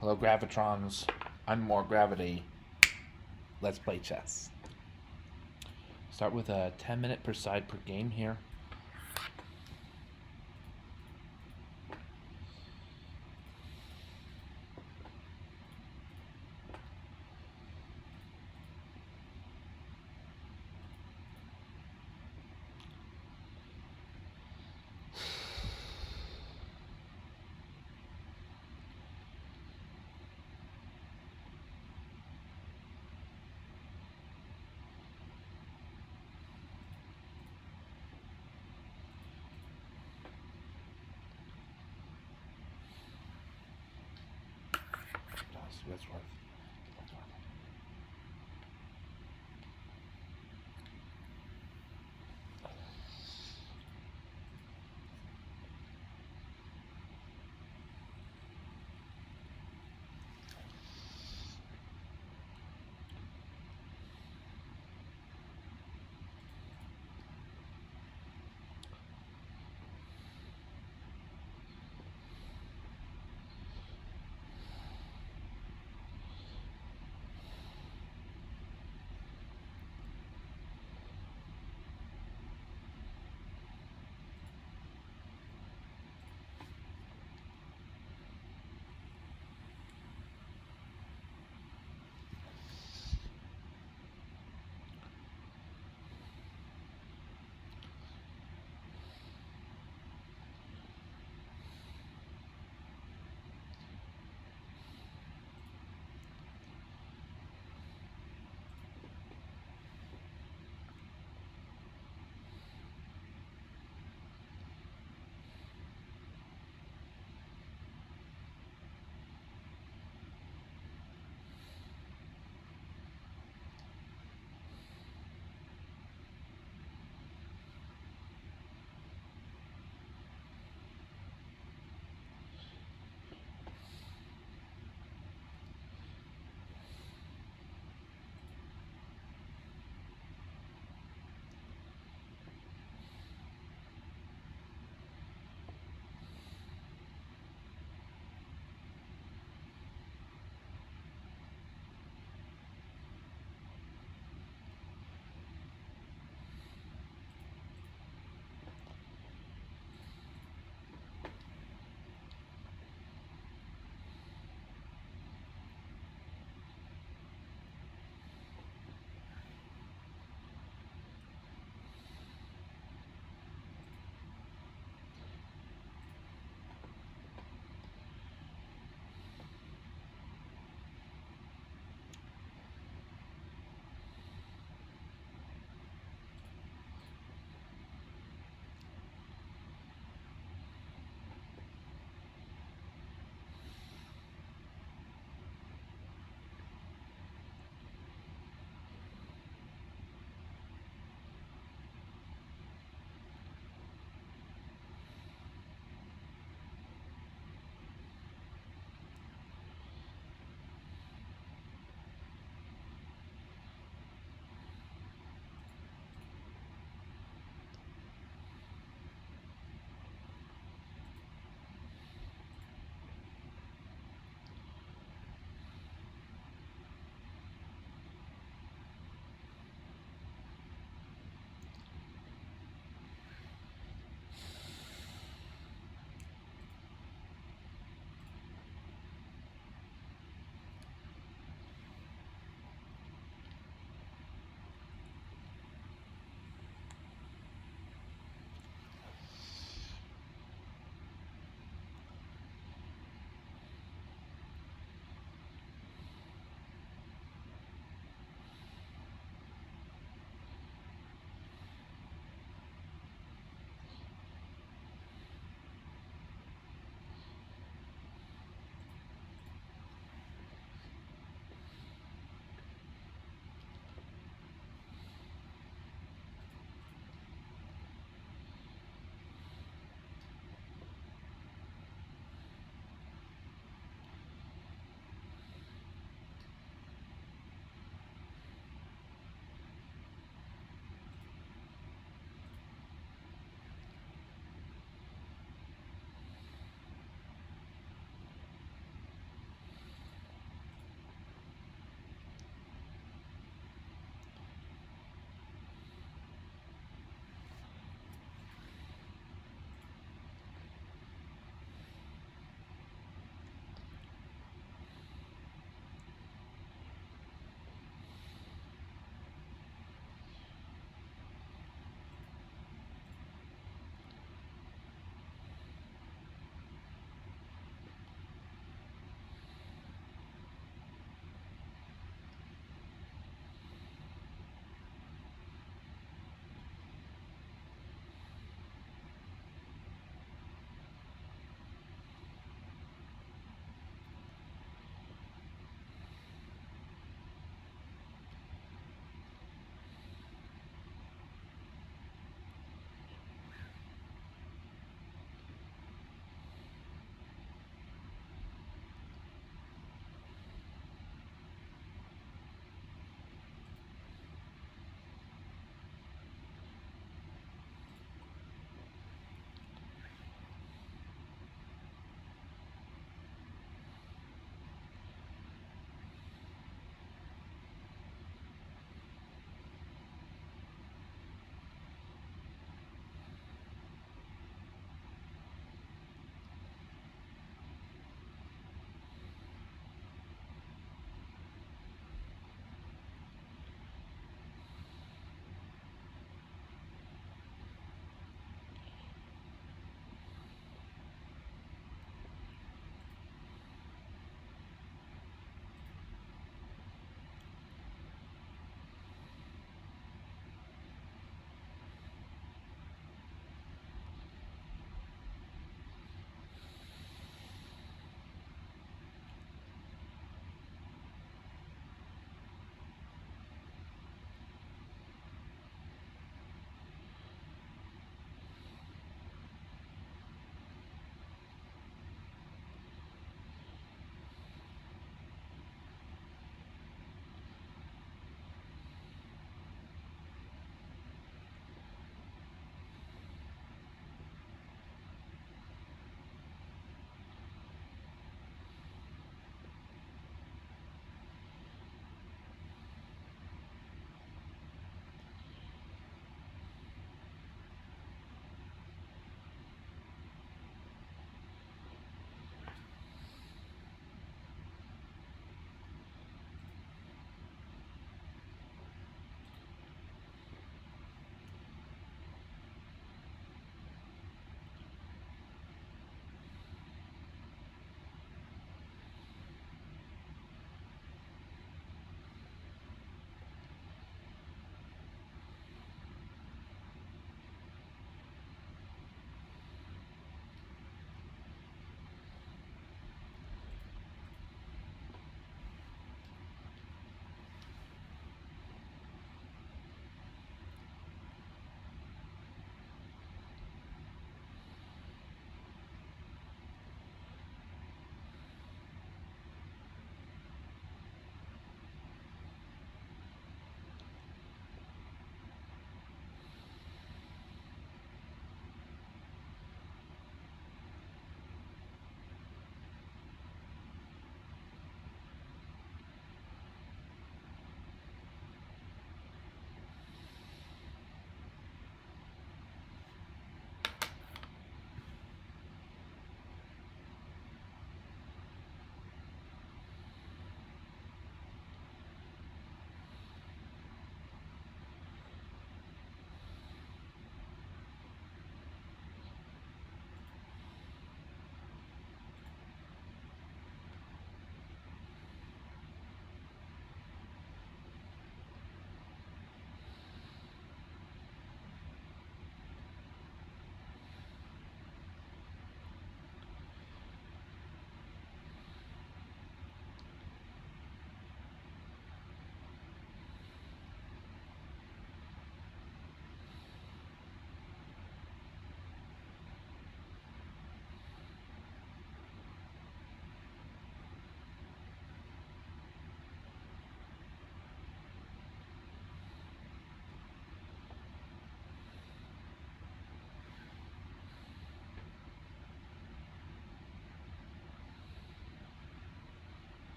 Hello, Gravitrons. I'm more gravity. Let's play chess. Start with a 10-minute per side per game here. That's worth.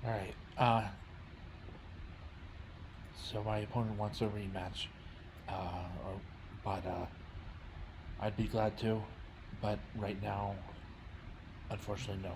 Alright, so my opponent wants a rematch. Or, but, I'd be glad to, but right now, unfortunately, no.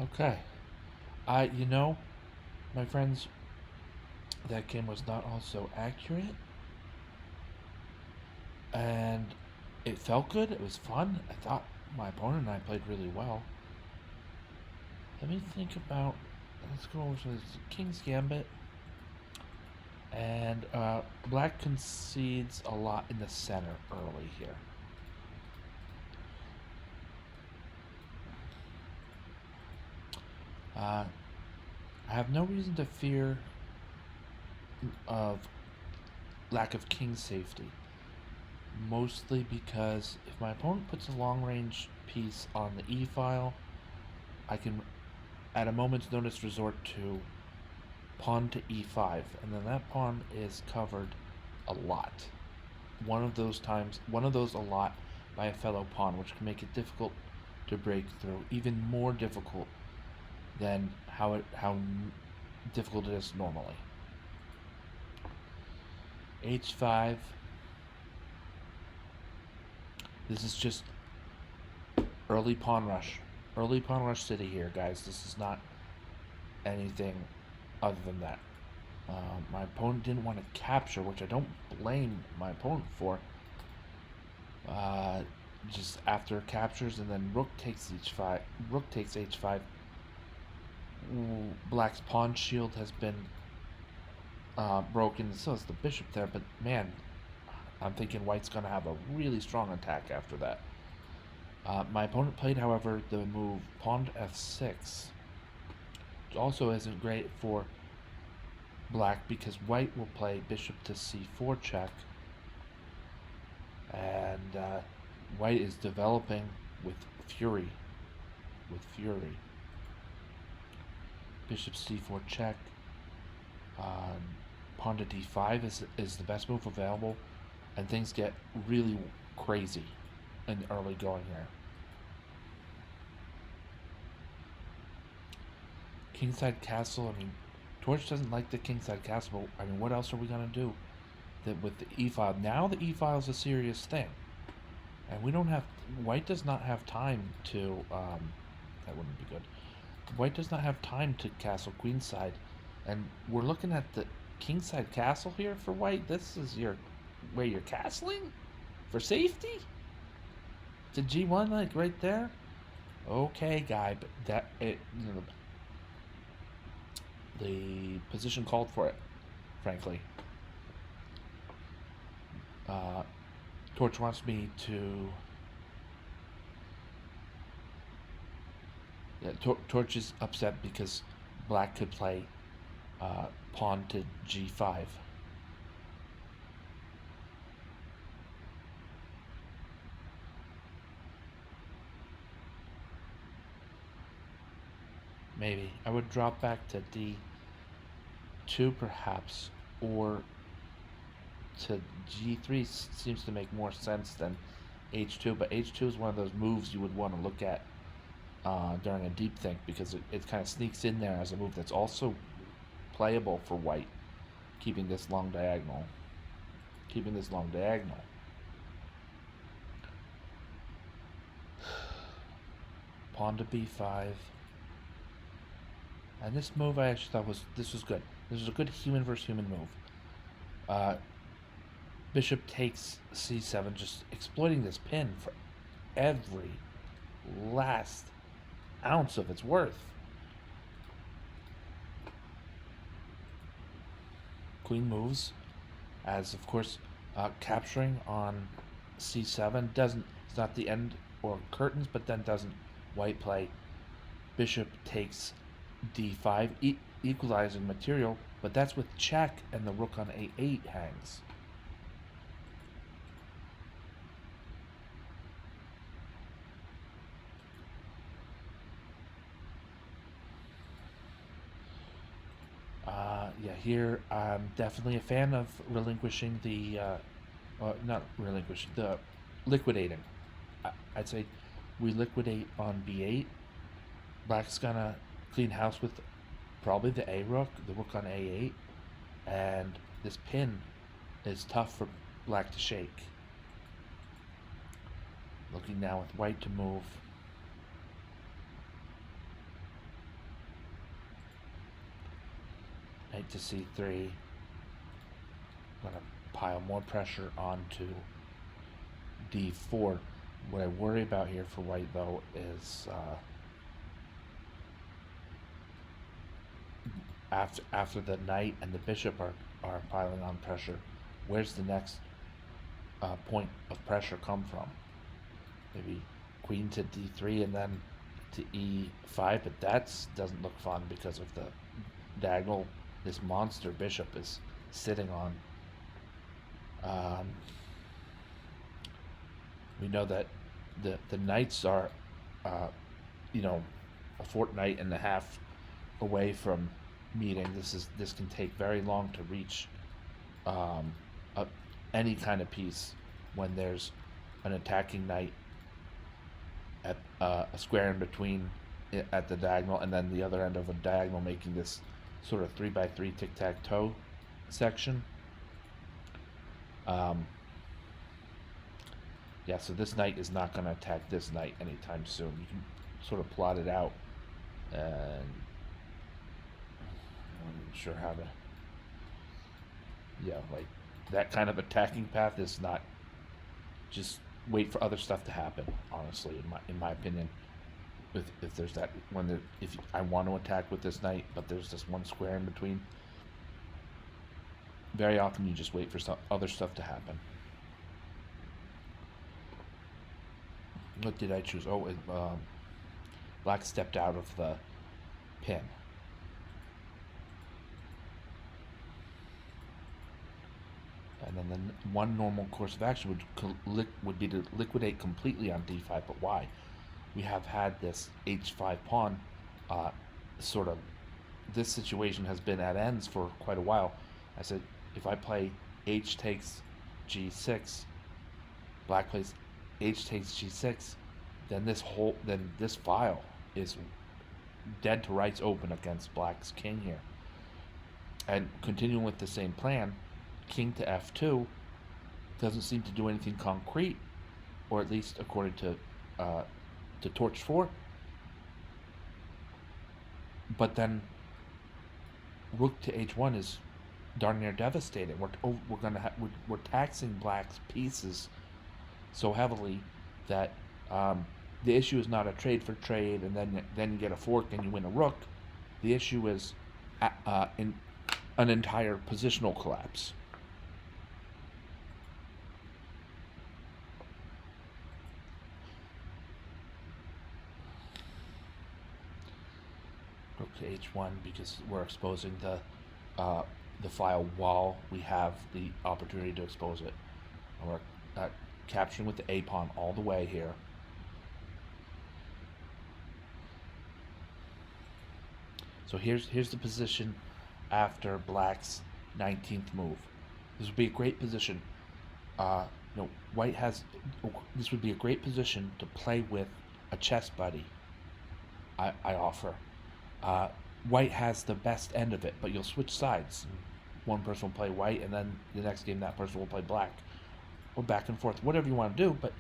Okay. You know, my friends, that game was not also accurate, and it felt good. It was fun. I thought my opponent and I played really well. Let me think about. Let's go over to this King's Gambit. And black concedes a lot in the center early here. I have no reason to fear of lack of king safety. Mostly because if my opponent puts a long range piece on the e file, I can, at a moment's notice, resort to pawn to e5, and then that pawn is covered a lot. One of those a lot by a fellow pawn, which can make it difficult to break through, even more difficult than how difficult it is normally. H5. This is just early pawn rush. Early pawn rush city here, guys. This is not anything other than that. My opponent didn't want to capture, which I don't blame my opponent for. Just after captures and then rook takes h5. Rook takes h5. Black's pawn shield has been broken. So is the bishop there, but man, I'm thinking white's going to have a really strong attack after that. My opponent played, however, the move pawn to f6. Which also isn't great for black because white will play bishop to c4 check. And white is developing with fury. Bishop c4 check. Pawn to d5 is the best move available, and things get really crazy in the early going here. Kingside castle. I mean, Torch doesn't like the kingside castle. But, I mean, what else are we gonna do? That with the e file now, the e file is a serious thing, and we don't have. White does not have time to. That wouldn't be good. White does not have time to castle queenside, and we're looking at the kingside castle here for white. This is where you're castling for safety to g1, like right there. Okay, guy, but the position called for it, frankly. Torch wants me to. Yeah, Torch is upset because black could play pawn to g5. Maybe. I would drop back to d2 perhaps, or to g3 seems to make more sense than h2, but h2 is one of those moves you would want to look at during a deep think because it kind of sneaks in there as a move that's also playable for white, keeping this long diagonal. keeping this long diagonal. Pawn to b5. And this move I actually thought was good. This was a good human versus human move. Bishop takes c7, just exploiting this pin for every last ounce of its worth. Queen moves, as of course capturing on c7 doesn't. It's not the end or curtains, but then doesn't white play. Bishop takes d5, equalizing material, but that's with check, and the rook on a8 hangs. Yeah, here I'm definitely a fan of relinquishing the, not relinquishing, the liquidating. I'd say we liquidate on b8. Black's gonna clean house with probably the a rook, the rook on a8, and this pin is tough for black to shake. Looking now with white to move. Knight to c3. I'm gonna pile more pressure onto d4. What I worry about here for white, though, is after the knight and the bishop are piling on pressure, where's the next point of pressure come from? Maybe queen to d3 and then to e5, but that doesn't look fun because of the diagonal this monster bishop is sitting on. We know that the knights are, a fortnight and a half away from meeting. This can take very long to reach any kind of piece when there's an attacking knight at a square in between at the diagonal, and then the other end of a diagonal, making this sort of 3x3 tic-tac-toe section. Yeah, so this knight is not going to attack this knight anytime soon. You can sort of plot it out, and I'm not sure how to. Yeah, like that kind of attacking path is not. Just wait for other stuff to happen. Honestly, in my opinion, if there's that if I want to attack with this knight, but there's this one square in between. Very often, you just wait for other stuff to happen. What did I choose? Oh, black stepped out of the pin. And then one normal course of action would be to liquidate completely on d5. But why? We have had this h5 pawn. Sort of, this situation has been at ends for quite a while. I said, if I play h takes g6, black plays h takes g6, then this file is dead to rights open against black's king here. And continuing with the same plan, king to f2 doesn't seem to do anything concrete, or at least according to Torch 4. But then rook to h1 is darn near devastating. We're taxing black's pieces so heavily that the issue is not a trade for trade, and then you get a fork and you win a rook. The issue is in an entire positional collapse. Rook to h1 because we're exposing the file while we have the opportunity to expose it. And we're capturing with the a pawn all the way here. So here's the position after black's 19th move. This would be a great position. White has. This would be a great position to play with a chess buddy. I offer. White has the best end of it, but you'll switch sides. one person will play white, and then the next game that person will play black, or back and forth, whatever you want to do. But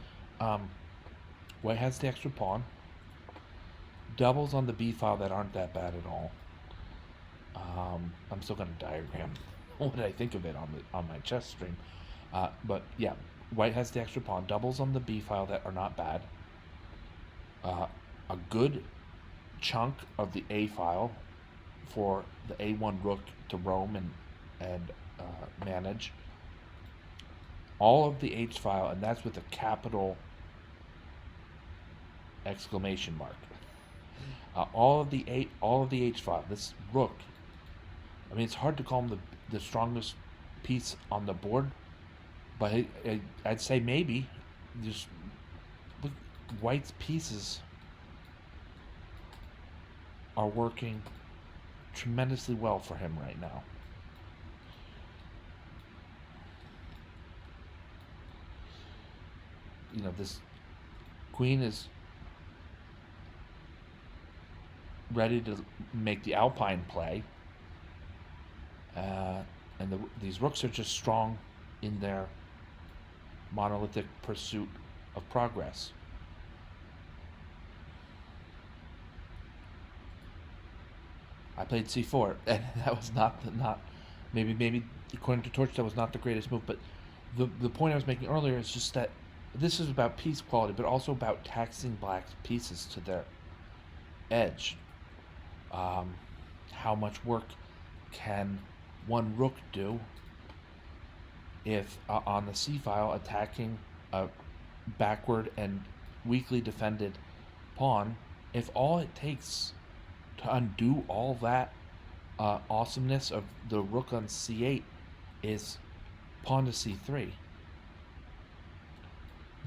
white has the extra pawn. Doubles on the b file that aren't that bad at all. I'm still gonna diagram what I think of it on my chess stream. But yeah, white has the extra pawn. Doubles on the b file that are not bad. A good chunk of the a file for the a1 rook to roam and manage. All of the h file, and that's with a capital exclamation mark. All of the h file. This rook. I mean, it's hard to call him the strongest piece on the board, but I'd say maybe just look, white's pieces are working tremendously well for him right now. You know, this queen is ready to make the alpine play, and these rooks are just strong in their monolithic pursuit of progress. I played c4, and that was not maybe according to Torch that was not the greatest move. But the point I was making earlier is just that this is about piece quality, but also about taxing black's pieces to their edge. How much work can one rook do if on the c file attacking a backward and weakly defended pawn, if all it takes to undo all that awesomeness of the rook on c8 is pawn to c3.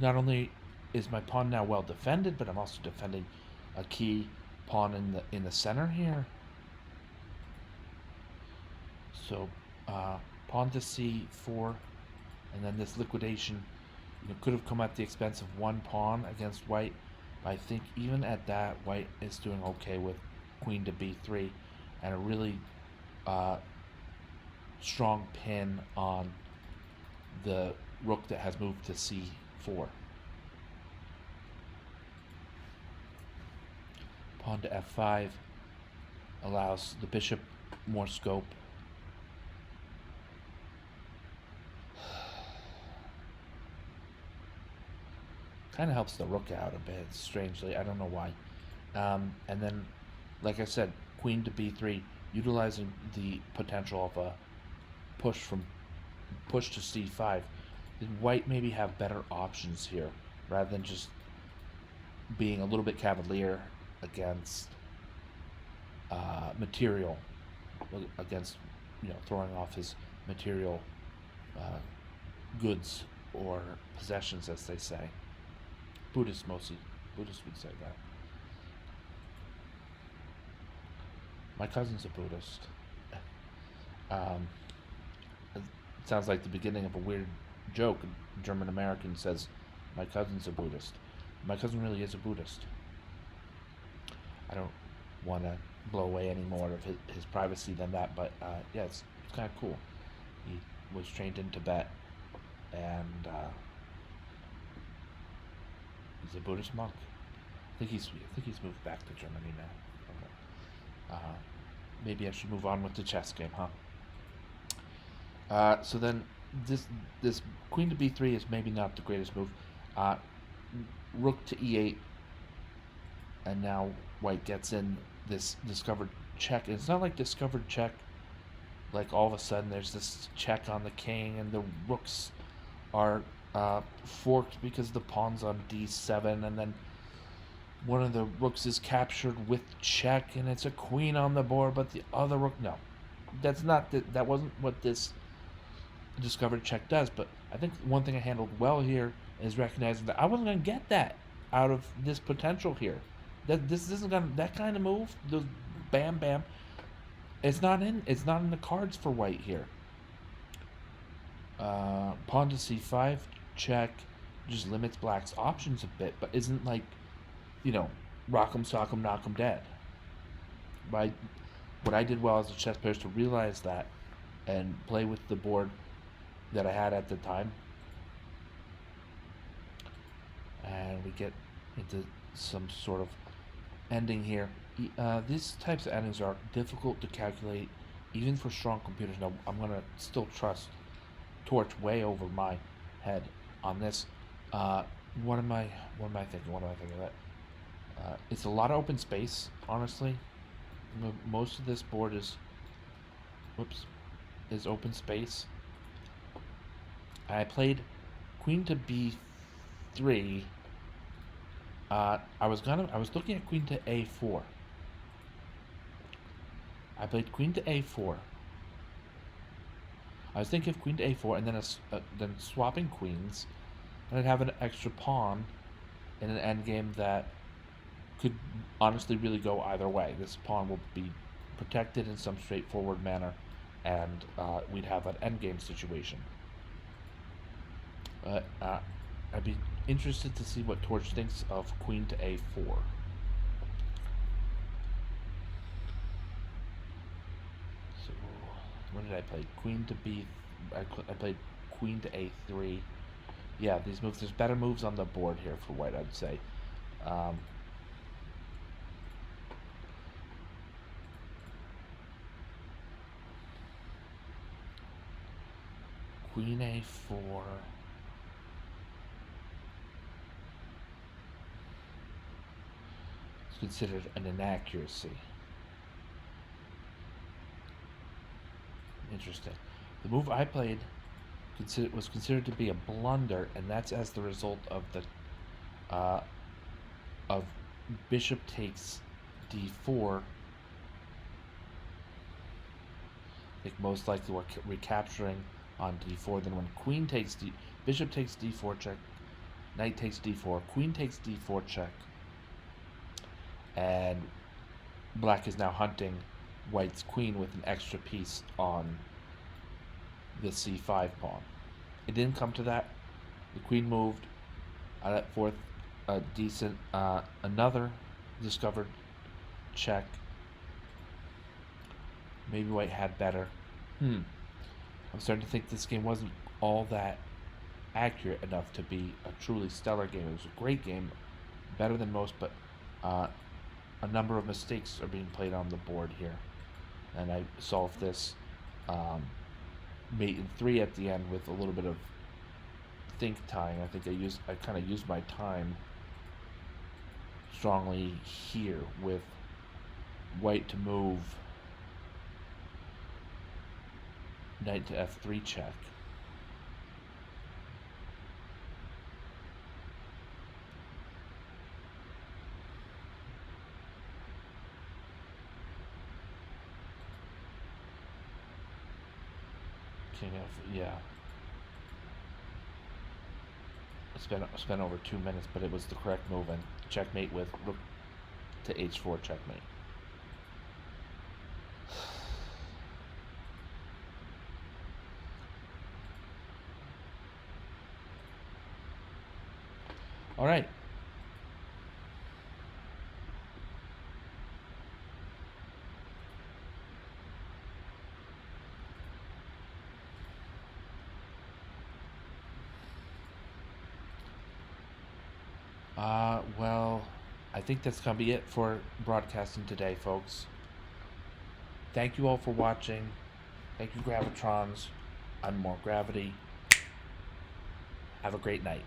Not only is my pawn now well defended, but I'm also defending a key pawn in the center here. So pawn to c4, and then this liquidation could have come at the expense of one pawn against white. But I think even at that, white is doing okay with queen to b3 and a really strong pin on the rook that has moved to c4. Pawn to f5 allows the bishop more scope. Kind of helps the rook out a bit, strangely. I don't know why. And then, like I said, queen to b3, utilizing the potential of a push to c5. Did white maybe have better options here, rather than just being a little bit cavalier against material, against throwing off his material goods or possessions, as they say. Buddhists would say that. My cousin's a Buddhist. It sounds like the beginning of a weird joke. A German American says, "My cousin's a Buddhist." My cousin really is a Buddhist. I don't want to blow away any more of his privacy than that, but yeah, it's kind of cool. He was trained in Tibet, and he's a Buddhist monk. I think he's moved back to Germany now. Maybe I should move on with the chess game, huh? So then this queen to b3 is maybe not the greatest move. Rook to e8, and now white gets in this discovered check. It's not like discovered check, like all of a sudden there's this check on the king and the rooks are forked because the pawn's on d7, and then one of the rooks is captured with check and it's a queen on the board, but the other rook, no. That wasn't what this discovered check does. But I think one thing I handled well here is recognizing that I wasn't going to get that out of this potential here. This isn't going to, that kind of move, the bam bam, it's not in the cards for white here. Pawn to c5 check just limits black's options a bit, but isn't like, rock 'em, sock 'em, knock 'em dead. What I did well as a chess player is to realize that and play with the board that I had at the time. And we get into some sort of ending here. These types of endings are difficult to calculate, even for strong computers. Now, I'm gonna still trust Torch way over my head on this. Uh, what am I? What am I thinking? What am I thinking of that? It's a lot of open space, honestly. Most of this board is, whoops, is open space. I played Queen to B3. I was looking at Queen to A4. I played Queen to A4. I was thinking of Queen to A4 and then swapping queens, and I'd have an extra pawn in an endgame that could honestly really go either way. This pawn will be protected in some straightforward manner, and we'd have an endgame situation. I'd be interested to see what Torch thinks of Queen to A4. So, what did I play? Queen to B. I played Queen to A3. Yeah, these moves. There's better moves on the board here for White, I'd say. Um, Queen A4. It's considered an inaccuracy. Interesting. The move I played was considered to be a blunder, and that's as the result of the of bishop takes d4. I think most likely we're recapturing on d4. Then when queen takes bishop takes d4 check, knight takes d4, queen takes d4 check, and black is now hunting white's queen with an extra piece on the c5 pawn. It didn't come to that. The queen moved. I let forth a decent, another discovered check. Maybe white had better. I'm starting to think this game wasn't all that accurate enough to be a truly stellar game. It was a great game, better than most, but a number of mistakes are being played on the board here. And I solved this mate in 3 at the end with a little bit of think time. I think I kind of used my time strongly here with white to move knight to f3 check. King f, yeah. Spent over 2 minutes, but it was the correct move, and checkmate with rook to h4 checkmate. All right. Well, I think that's going to be it for broadcasting today, folks. Thank you all for watching. Thank you, Gravitrons. I'm More Gravity. Have a great night.